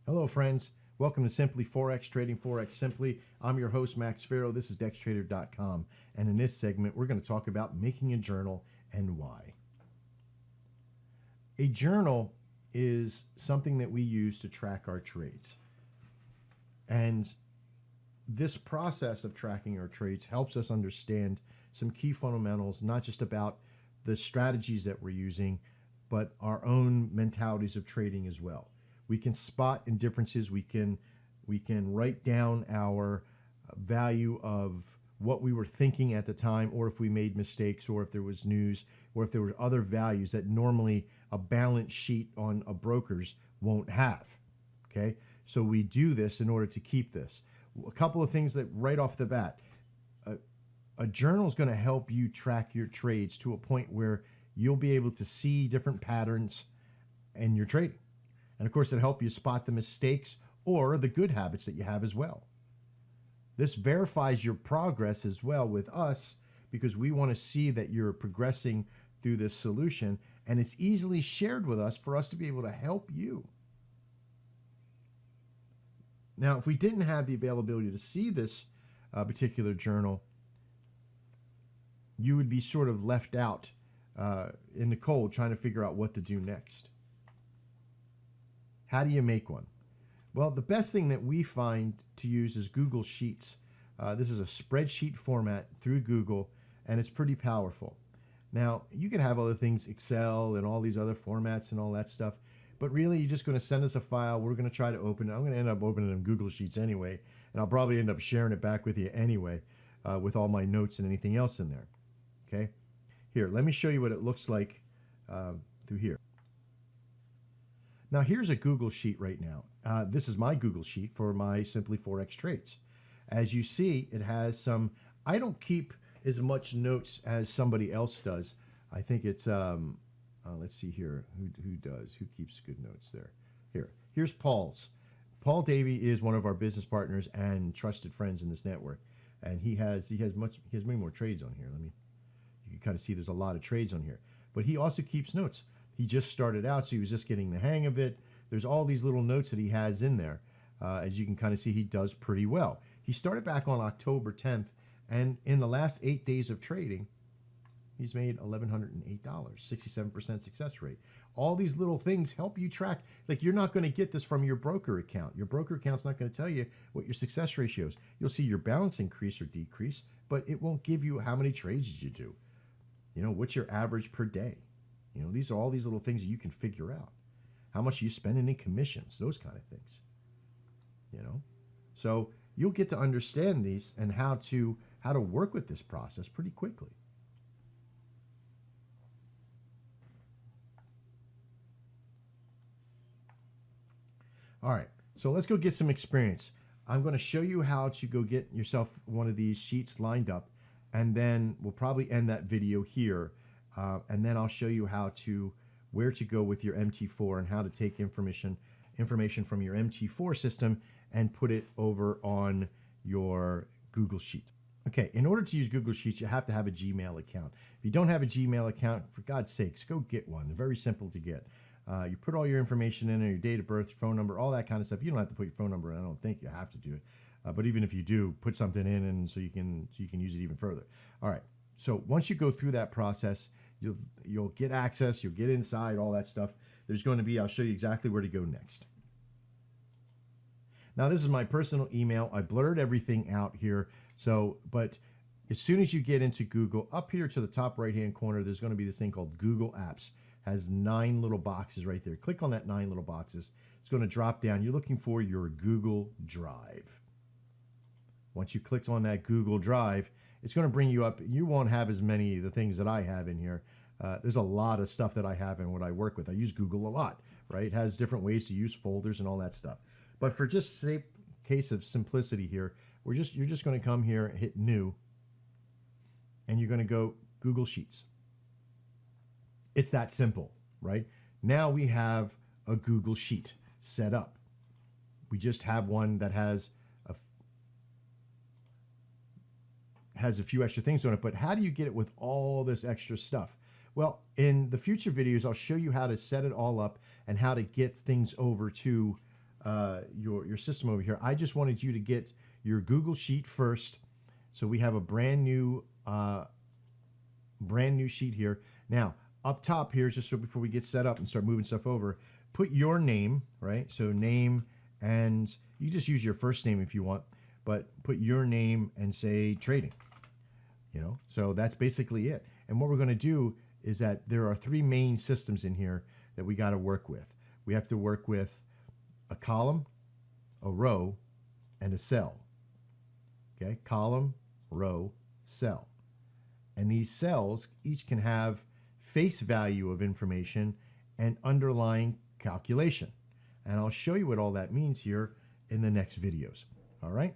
Hello, friends. Welcome to Simply Forex, Trading Forex Simply. I'm your host, Max Farrow. This is DexTrader.com. And in this segment, we're going to talk about making a journal and why. A journal is something that we use to track our trades. And this process of tracking our trades helps us understand some key fundamentals, not just about the strategies that we're using, but our own mentalities of trading as well. We can spot indifferences. We can write down our value of what we were thinking at the time, or if we made mistakes, or if there was news, or if there were other values that normally a balance sheet on a broker's won't have. Okay, so we do this in order to keep this. A couple of things that right off the bat, a journal is going to help you track your trades to a point where you'll be able to see different patterns in your trading. And of course, it'll help you spot the mistakes or the good habits that you have as well. This verifies your progress as well with us, because we want to see that you're progressing through this solution, and it's easily shared with us for us to be able to help you. Now, if we didn't have the availability to see this particular journal, you would be sort of left out in the cold trying to figure out what to do next. How do you make one? Well, the best thing that we find to use is Google Sheets. This is a spreadsheet format through Google, and it's pretty powerful. Now, you can have other things, Excel and all these other formats and all that stuff, but really you're just going to send us a file. We're going to try to open it. I'm going to end up opening it in Google Sheets anyway, and I'll probably end up sharing it back with you anyway, with all my notes and anything else in there. Okay? Here, let me show you what it looks like through here. Now, here's a Google Sheet right now. This is my Google Sheet for my Simply Forex trades. As you see, it has some, I don't keep as much notes as somebody else does. I think it's, let's see here, who keeps good notes there? Here's Paul's. Paul Davey is one of our business partners and trusted friends in this network. And he has many more trades on here. You can kind of see there's a lot of trades on here. But he also keeps notes. He just started out, so he was just getting the hang of it. There's all these little notes that he has in there. As you can kind of see, he does pretty well. He started back on October 10th, and in the last 8 days of trading, he's made $1,108, 67% success rate. All these little things help you track. Like, you're not going to get this from your broker account. Your broker account's not going to tell you what your success ratio is. You'll see your balance increase or decrease, but it won't give you how many trades did you do. You know, what's your average per day? You know, these are all these little things that you can figure out. How much are you spending in commissions? Those kind of things. You know, so you'll get to understand these and how to work with this process pretty quickly. All right, so let's go get some experience. I'm going to show you how to go get yourself one of these sheets lined up, and then we'll probably end that video here. And then I'll show you where to go with your MT4 and how to take information from your MT4 system and put it over on your Google Sheet. Okay, in order to use Google Sheets, you have to have a Gmail account. If you don't have a Gmail account, for God's sakes, go get one. They're very simple to get. You put all your information in there, your date of birth, your phone number, all that kind of stuff. You don't have to put your phone number in. I don't think you have to do it. But even if you do, put something in, and so you can use it even further. All right. So once you go through that process, you'll get access, you'll get inside, all that stuff. There's going to be, I'll show you exactly where to go next. Now, this is my personal email. I blurred everything out here. But as soon as you get into Google, up here to the top right-hand corner, there's going to be this thing called Google Apps. Has 9 little boxes right there. Click on that 9 little boxes. It's going to drop down. You're looking for your Google Drive. Once you click on that Google Drive, it's going to bring you up. You won't have as many of the things that I have in here. There's a lot of stuff that I have in what I work with. I use Google a lot, right? It has different ways to use folders and all that stuff. But for just sake case of simplicity here, you're just going to come here, hit New, and you're going to go Google Sheets. It's that simple, right? Now we have a Google Sheet set up. We just have one that has a few extra things on it, but how do you get it with all this extra stuff? Well, in the future videos, I'll show you how to set it all up and how to get things over to your system over here. I just wanted you to get your Google Sheet first. So we have a brand new sheet here. Now, up top here, just so before we get set up and start moving stuff over, put your name, right? So name, and you just use your first name if you want, but put your name and say trading, So that's basically it. And what we're going to do is that there are three main systems in here that we got to work with. We have to work with a column, a row, and a cell. Okay, column, row, cell. And these cells each can have face value of information and underlying calculation. And I'll show you what all that means here in the next videos. All right.